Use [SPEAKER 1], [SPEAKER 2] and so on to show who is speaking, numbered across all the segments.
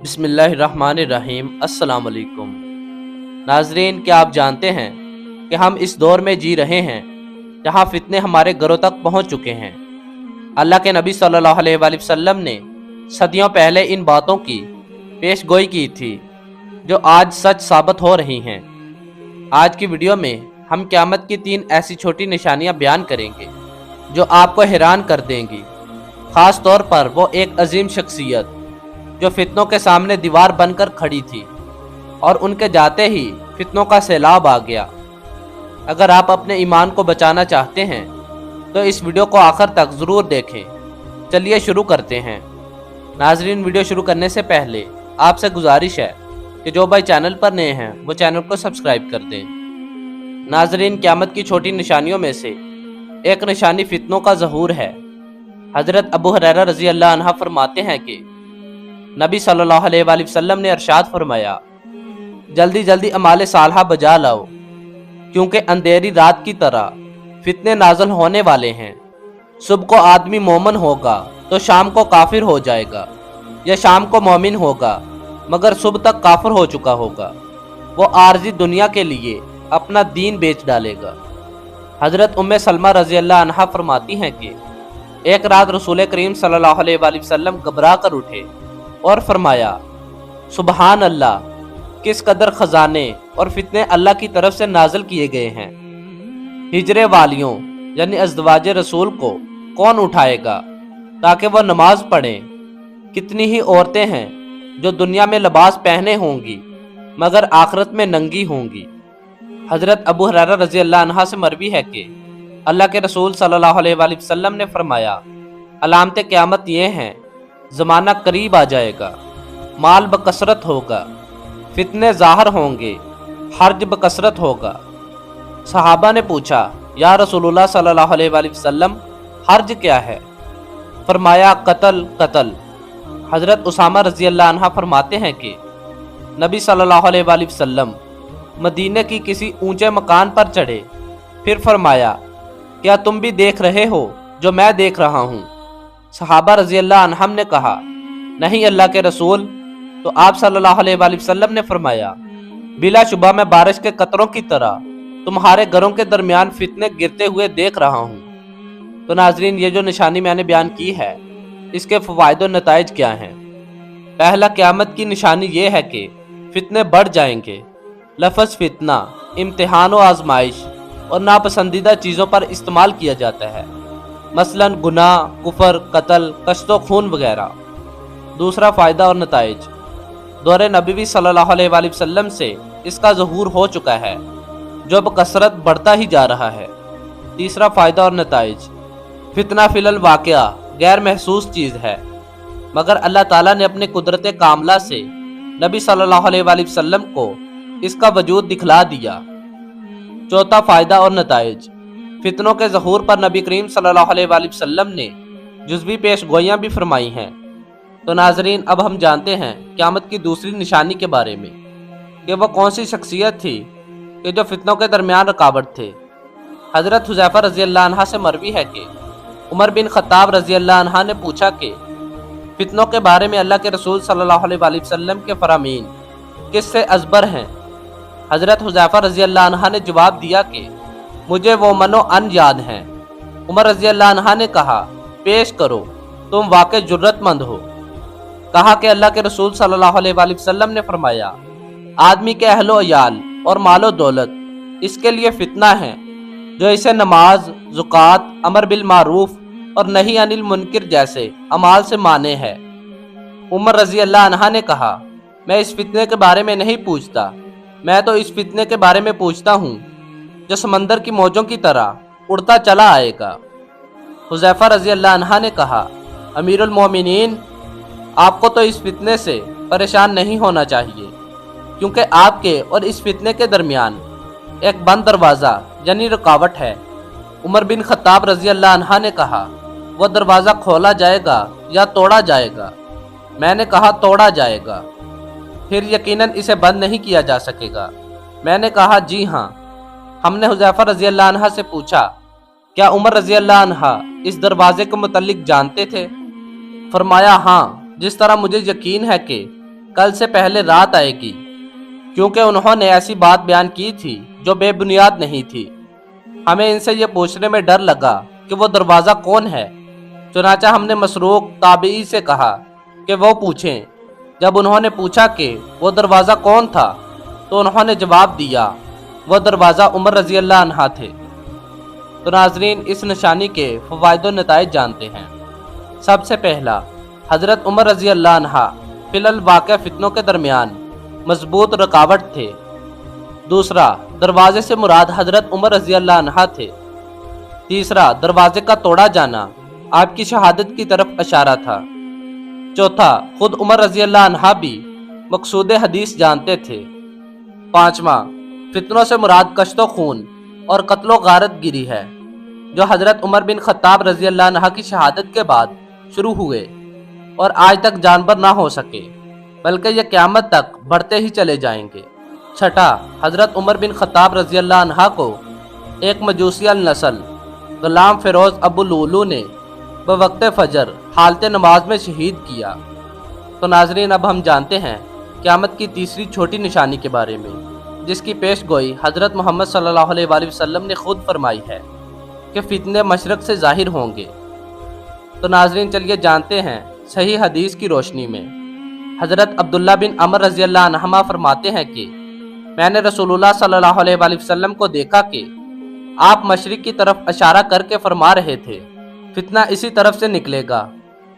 [SPEAKER 1] بسم اللہ الرحمن الرحیم۔ السلام علیکم ناظرین، کیا آپ جانتے ہیں کہ ہم اس دور میں جی رہے ہیں جہاں فتنے ہمارے گھروں تک پہنچ چکے ہیں۔ اللہ کے نبی صلی اللہ علیہ وآلہ وسلم نے صدیوں پہلے ان باتوں کی پیش گوئی کی تھی جو آج سچ ثابت ہو رہی ہیں۔ آج کی ویڈیو میں ہم قیامت کی 3 ایسی چھوٹی نشانیاں بیان کریں گے جو آپ کو حیران کر دیں گی، خاص طور پر وہ ایک عظیم شخصیت جو فتنوں کے سامنے دیوار بن کر کھڑی تھی اور ان کے جاتے ہی فتنوں کا سیلاب آ گیا۔ اگر آپ اپنے ایمان کو بچانا چاہتے ہیں تو اس ویڈیو کو آخر تک ضرور دیکھیں۔ چلیے شروع کرتے ہیں۔ ناظرین، ویڈیو شروع کرنے سے پہلے آپ سے گزارش ہے کہ جو بھائی چینل پر نئے ہیں وہ چینل کو سبسکرائب کر دیں۔ ناظرین، قیامت کی چھوٹی نشانیوں میں سے ایک نشانی فتنوں کا ظہور ہے۔ حضرت ابو ہریرہ رضی اللہ عنہ فرماتے ہیں کہ نبی صلی اللہ علیہ وآلہ وسلم نے ارشاد فرمایا، جلدی جلدی اعمال صالحہ بجا لاؤ، کیونکہ اندھیری رات کی طرح فتنے نازل ہونے والے ہیں۔ صبح کو آدمی مومن ہوگا تو شام کو کافر ہو جائے گا، یا شام کو مومن ہوگا مگر صبح تک کافر ہو چکا ہوگا۔ وہ عارضی دنیا کے لیے اپنا دین بیچ ڈالے گا۔ حضرت ام سلمہ رضی اللہ عنہ فرماتی ہیں کہ ایک رات رسول کریم صلی اللہ علیہ وآلہ وسلم گھبرا کر اٹھے اور فرمایا، سبحان اللہ، کس قدر خزانے اور فتنے اللہ کی طرف سے نازل کیے گئے ہیں۔ ہجرے والیوں یعنی ازدواج رسول کو کون اٹھائے گا تاکہ وہ نماز پڑھیں؟ کتنی ہی عورتیں ہیں جو دنیا میں لباس پہنے ہوں گی مگر آخرت میں ننگی ہوں گی۔ حضرت ابو ہریرہ رضی اللہ عنہ سے مروی ہے کہ اللہ کے رسول صلی اللہ علیہ وآلہ وسلم نے فرمایا، علامت قیامت یہ ہیں، زمانہ قریب آ جائے گا، مال بکثرت ہوگا، فتنے ظاہر ہوں گے، حرج بکثرت ہوگا۔ صحابہ نے پوچھا، یا رسول اللہ صلی اللہ علیہ وآلہ وسلم، حرج کیا ہے؟ فرمایا، قتل۔ حضرت اسامہ رضی اللہ عنہ فرماتے ہیں کہ نبی صلی اللہ علیہ وآلہ وسلم مدینے کی کسی اونچے مکان پر چڑھے، پھر فرمایا، کیا تم بھی دیکھ رہے ہو جو میں دیکھ رہا ہوں؟ صحابہ رضی اللہ عنہم نے کہا، نہیں اللہ کے رسول۔ تو آپ صلی اللہ علیہ وآلہ وسلم نے فرمایا، بلا شبہ میں بارش کے قطروں کی طرح تمہارے گھروں کے درمیان فتنے گرتے ہوئے دیکھ رہا ہوں۔ تو ناظرین، یہ جو نشانی میں نے بیان کی ہے اس کے فوائد و نتائج کیا ہیں؟ پہلا، قیامت کی نشانی یہ ہے کہ فتنے بڑھ جائیں گے۔ لفظ فتنہ امتحان و آزمائش اور ناپسندیدہ چیزوں پر استعمال کیا جاتا ہے، مثلا گناہ، کفر، قتل، کشت و خون وغیرہ۔ دوسرا فائدہ اور نتائج، دور نبوی صلی اللہ علیہ وآلہ وسلم سے اس کا ظہور ہو چکا ہے جو بکثرت بڑھتا ہی جا رہا ہے۔ تیسرا فائدہ اور نتائج، فتنہ فی الواقعہ غیر محسوس چیز ہے مگر اللہ تعالیٰ نے اپنے قدرت کاملہ سے نبی صلی اللہ علیہ وآلہ وسلم کو اس کا وجود دکھلا دیا۔ چوتھا فائدہ اور نتائج، فتنوں کے ظہور پر نبی کریم صلی اللہ علیہ وآلہ وسلم نے جزوی پیش گوئیاں بھی فرمائی ہیں۔ تو ناظرین، اب ہم جانتے ہیں قیامت کی دوسری نشانی کے بارے میں کہ وہ کون سی شخصیت تھی کہ جو فتنوں کے درمیان رکاوٹ تھے۔ حضرت حذیفہ رضی اللہ عنہ سے مروی ہے کہ عمر بن خطاب رضی اللہ عنہ نے پوچھا کہ فتنوں کے بارے میں اللہ کے رسول صلی اللہ علیہ وآلہ وسلم کے فرامین کس سے ازبر ہیں؟ حضرت حذیفہ رضی اللہ عنہ نے جواب دیا کہ مجھے وہ من و ان یاد ہیں۔ عمر رضی اللہ عنہ نے کہا، پیش کرو، تم واقع جرت مند ہو۔ کہا کہ اللہ کے رسول صلی اللہ علیہ وآلہ وسلم نے فرمایا، آدمی کے اہل و عیال اور مال و دولت اس کے لیے فتنہ ہے جو اسے نماز، زکوٰۃ، امر بالمعروف اور نہی عن المنکر جیسے اعمال سے مانے ہے۔ عمر رضی اللہ عنہ نے کہا، میں اس فتنے کے بارے میں نہیں پوچھتا، میں تو اس فتنے کے بارے میں پوچھتا ہوں جو سمندر کی موجوں کی طرح اڑتا چلا آئے گا۔ حذیفہ رضی اللہ عنہ نے کہا، امیر المومنین، آپ کو تو اس فتنے سے پریشان نہیں ہونا چاہیے، کیونکہ آپ کے اور اس فتنے کے درمیان ایک بند دروازہ یعنی رکاوٹ ہے۔ عمر بن خطاب رضی اللہ عنہ نے کہا، وہ دروازہ کھولا جائے گا یا توڑا جائے گا؟ میں نے کہا، توڑا جائے گا، پھر یقیناً اسے بند نہیں کیا جا سکے گا۔ میں نے کہا، جی ہاں۔ ہم نے حذیفہ رضی اللہ عنہ سے پوچھا، کیا عمر رضی اللہ عنہ اس دروازے کے متعلق جانتے تھے؟ فرمایا، ہاں، جس طرح مجھے یقین ہے کہ کل سے پہلے رات آئے گی، کیونکہ انہوں نے ایسی بات بیان کی تھی جو بے بنیاد نہیں تھی۔ ہمیں ان سے یہ پوچھنے میں ڈر لگا کہ وہ دروازہ کون ہے، چنانچہ ہم نے مسروق تابعی سے کہا کہ وہ پوچھیں۔ جب انہوں نے پوچھا کہ وہ دروازہ کون تھا تو انہوں نے جواب دیا وہ دروازہ عمر رضی اللہ عنہ تھے۔ تو ناظرین، اس نشانی کے فوائد و نتائج جانتے ہیں۔ سب سے پہلا، حضرت عمر رضی اللہ عنہ فی الواقع فتنوں کے درمیان مضبوط رکاوٹ تھے۔ دوسرا، دروازے سے مراد حضرت عمر رضی اللہ عنہ تھے۔ تیسرا، دروازے کا توڑا جانا آپ کی شہادت کی طرف اشارہ تھا۔ چوتھا، خود عمر رضی اللہ عنہ بھی مقصود حدیث جانتے تھے۔ پانچواں، فتنوں سے مراد کشت و خون اور قتل و غارت گیری ہے، جو حضرت عمر بن خطاب رضی اللہ عنہ کی شہادت کے بعد شروع ہوئے اور آج تک جانبر نہ ہو سکے، بلکہ یہ قیامت تک بڑھتے ہی چلے جائیں گے۔ چھٹا، حضرت عمر بن خطاب رضی اللہ عنہ کو ایک مجوسی النسل غلام فیروز ابو لولو نے بوقت فجر حالت نماز میں شہید کیا۔ تو ناظرین، اب ہم جانتے ہیں قیامت کی تیسری چھوٹی نشانی کے بارے میں، جس کی پیش گوئی حضرت محمد صلی اللہ علیہ وآلہ وسلم نے خود فرمائی ہے کہ فتنے مشرق سے ظاہر ہوں گے۔ تو ناظرین، چلیے جانتے ہیں صحیح حدیث کی روشنی میں۔ حضرت عبداللہ بن عمر رضی اللہ عنہما فرماتے ہیں کہ میں نے رسول اللہ صلی اللہ علیہ وآلہ وسلم کو دیکھا کہ آپ مشرق کی طرف اشارہ کر کے فرما رہے تھے، فتنہ اسی طرف سے نکلے گا،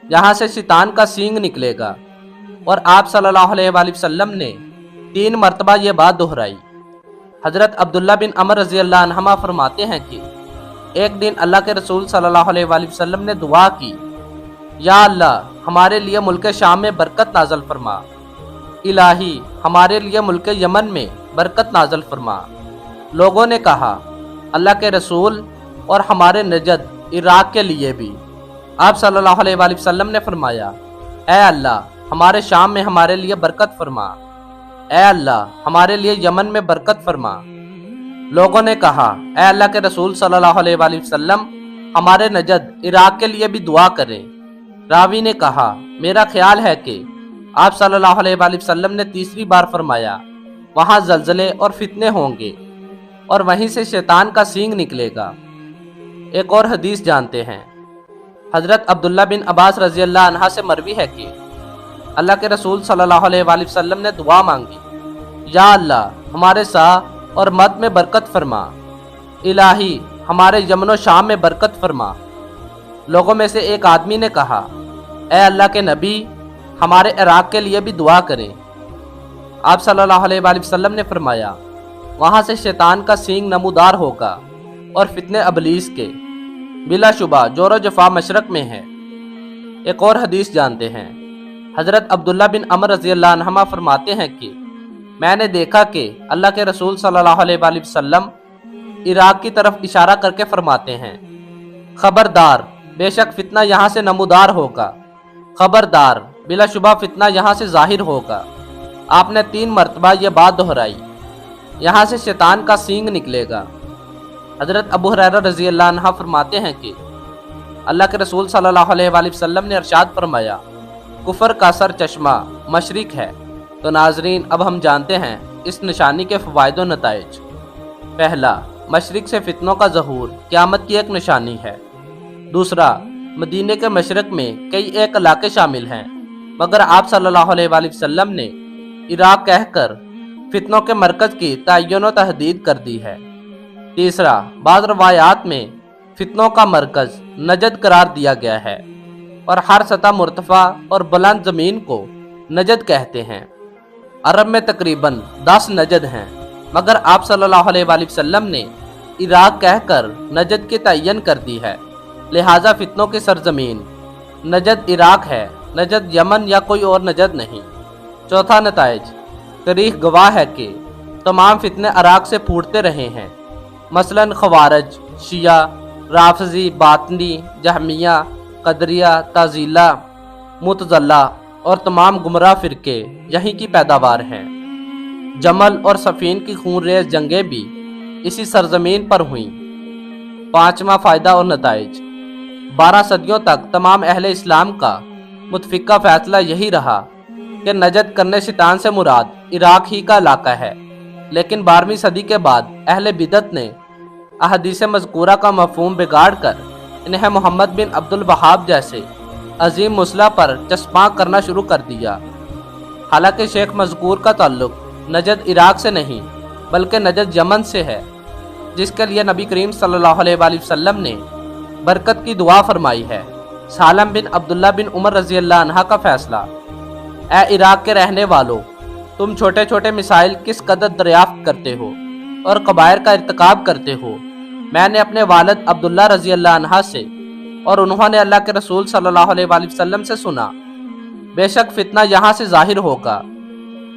[SPEAKER 1] یہاں سے شیطان کا سینگ نکلے گا۔ اور آپ صلی اللہ علیہ وآلہ وسلم نے 3 مرتبہ یہ بات دہرائی۔ حضرت عبداللہ بن عمر رضی اللہ عنہما فرماتے ہیں کہ ایک دن اللہ کے رسول صلی اللہ علیہ وآلہ وسلم نے دعا کی، یا اللہ ہمارے لیے ملک شام میں برکت نازل فرما، الہی ہمارے لیے ملک یمن میں برکت نازل فرما۔ لوگوں نے کہا، اللہ کے رسول اور ہمارے نجد عراق کے لیے بھی۔ آپ صلی اللہ علیہ وآلہ وسلم نے فرمایا، اے اللہ ہمارے شام میں ہمارے لیے برکت فرما، اے اللہ ہمارے لیے یمن میں برکت فرما۔ لوگوں نے کہا، اے اللہ کے رسول صلی اللہ علیہ وآلہ وسلم ہمارے نجد عراق کے لیے بھی دعا کریں۔ راوی نے کہا، میرا خیال ہے کہ آپ صلی اللہ علیہ وآلہ وسلم نے تیسری بار فرمایا، وہاں زلزلے اور فتنے ہوں گے اور وہیں سے شیطان کا سینگ نکلے گا۔ ایک اور حدیث جانتے ہیں۔ حضرت عبداللہ بن عباس رضی اللہ عنہ سے مروی ہے کہ اللہ کے رسول صلی اللہ علیہ وآلہ وسلم نے دعا مانگی، یا اللہ ہمارے سا اور مد میں برکت فرما، الہی ہمارے یمن و شام میں برکت فرما۔ لوگوں میں سے ایک آدمی نے کہا، اے اللہ کے نبی ہمارے عراق کے لیے بھی دعا کریں۔ آپ صلی اللہ علیہ وآلہ وسلم نے فرمایا، وہاں سے شیطان کا سینگ نمودار ہوگا اور فتنے ابلیس کے، بلا شبہ جور و جفا مشرق میں ہے۔ ایک اور حدیث جانتے ہیں۔ حضرت عبداللہ بن عمر رضی اللہ عنہما فرماتے ہیں کہ میں نے دیکھا کہ اللہ کے رسول صلی اللہ علیہ وآلہ وسلم عراق کی طرف اشارہ کر کے فرماتے ہیں، خبردار بے شک فتنہ یہاں سے نمودار ہوگا، خبردار بلا شبہ فتنہ یہاں سے ظاہر ہوگا۔ آپ نے 3 مرتبہ یہ بات دہرائی، یہاں سے شیطان کا سینگ نکلے گا۔ حضرت ابو ہریرہ رضی اللہ عنہ فرماتے ہیں کہ اللہ کے رسول صلی اللہ علیہ وآلہ وسلم نے ارشاد فرمایا، کفر کا سر چشمہ مشرق ہے۔ تو ناظرین، اب ہم جانتے ہیں اس نشانی کے فوائد و نتائج۔ پہلا، مشرق سے فتنوں کا ظہور قیامت کی ایک نشانی ہے۔ دوسرا، مدینے کے مشرق میں کئی ایک علاقے شامل ہیں، مگر آپ صلی اللہ علیہ وآلہ وسلم نے عراق کہہ کر فتنوں کے مرکز کی تعین و تحدید کر دی ہے۔ تیسرا، بعض روایات میں فتنوں کا مرکز نجد قرار دیا گیا ہے اور ہر سطح مرتفع اور بلند زمین کو نجد کہتے ہیں۔ عرب میں تقریباً 10 نجد ہیں، مگر آپ صلی اللہ علیہ وآلہ وسلم نے عراق کہہ کر نجد کی تعین کر دی ہے، لہٰذا فتنوں کی سرزمین نجد عراق ہے، نجد یمن یا کوئی اور نجد نہیں۔ چوتھا نتائج، تاریخ گواہ ہے کہ تمام فتنے عراق سے پھوٹتے رہے ہیں، مثلاً خوارج، شیعہ، رافضی، باطنی، جہمیہ، قدریہ، تعزیلہ، معتزلہ اور تمام گمراہ فرقے یہیں کی پیداوار ہیں۔ جمل اور صفین کی خون ریز جنگیں بھی اسی سرزمین پر ہوئیں۔ پانچواں فائدہ اور نتائج، 12 صدیوں تک تمام اہل اسلام کا متفقہ فیصلہ یہی رہا کہ نجد کرنے شیطان سے مراد عراق ہی کا علاقہ ہے، لیکن 12ویں صدی کے بعد اہل بدعت نے احادیث مذکورہ کا مفہوم بگاڑ کر انہیں محمد بن عبد الوہاب جیسے عظیم مصلح پر چسپاں کرنا شروع کر دیا۔ حالانکہ شیخ مذکور کا تعلق نجد عراق سے نہیں بلکہ نجد یمن سے ہے، جس کے لیے نبی کریم صلی اللہ علیہ وآلہ وسلم نے برکت کی دعا فرمائی ہے۔ سالم بن عبداللہ بن عمر رضی اللہ عنہ کا فیصلہ: اے عراق کے رہنے والو، تم چھوٹے چھوٹے مسائل کس قدر دریافت کرتے ہو اور کبائر کا ارتکاب کرتے ہو۔ میں نے اپنے والد عبداللہ رضی اللہ عنہ سے اور انہوں نے اللہ کے رسول صلی اللہ علیہ وآلہ وسلم سے سنا، بے شک فتنہ یہاں سے ظاہر ہوگا،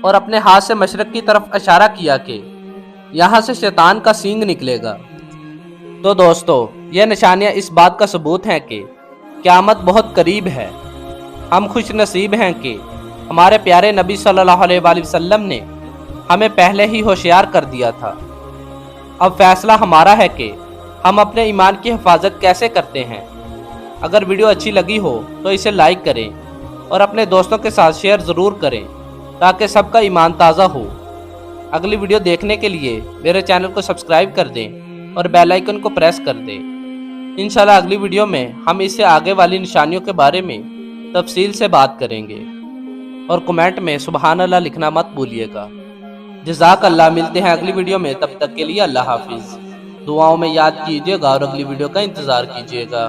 [SPEAKER 1] اور اپنے ہاتھ سے مشرق کی طرف اشارہ کیا کہ یہاں سے شیطان کا سینگ نکلے گا۔ تو دوستو، یہ نشانیاں اس بات کا ثبوت ہیں کہ قیامت بہت قریب ہے۔ ہم خوش نصیب ہیں کہ ہمارے پیارے نبی صلی اللہ علیہ وآلہ وسلم نے ہمیں پہلے ہی ہوشیار کر دیا تھا۔ اب فیصلہ ہمارا ہے کہ ہم اپنے ایمان کی حفاظت کیسے کرتے ہیں۔ اگر ویڈیو اچھی لگی ہو تو اسے لائک کریں اور اپنے دوستوں کے ساتھ شیئر ضرور کریں تاکہ سب کا ایمان تازہ ہو۔ اگلی ویڈیو دیکھنے کے لیے میرے چینل کو سبسکرائب کر دیں اور بیل آئیکن کو پریس کر دیں۔ انشاءاللہ اگلی ویڈیو میں ہم اس سے آگے والی نشانیوں کے بارے میں تفصیل سے بات کریں گے، اور کمنٹ میں سبحان اللہ لکھنا مت بھولیے گا۔ جزاک اللہ۔ ملتے ہیں اگلی ویڈیو میں، تب تک کے لیے اللہ حافظ۔ دعاؤں میں یاد کیجیے گا اور اگلی ویڈیو کا انتظار کیجیے گا۔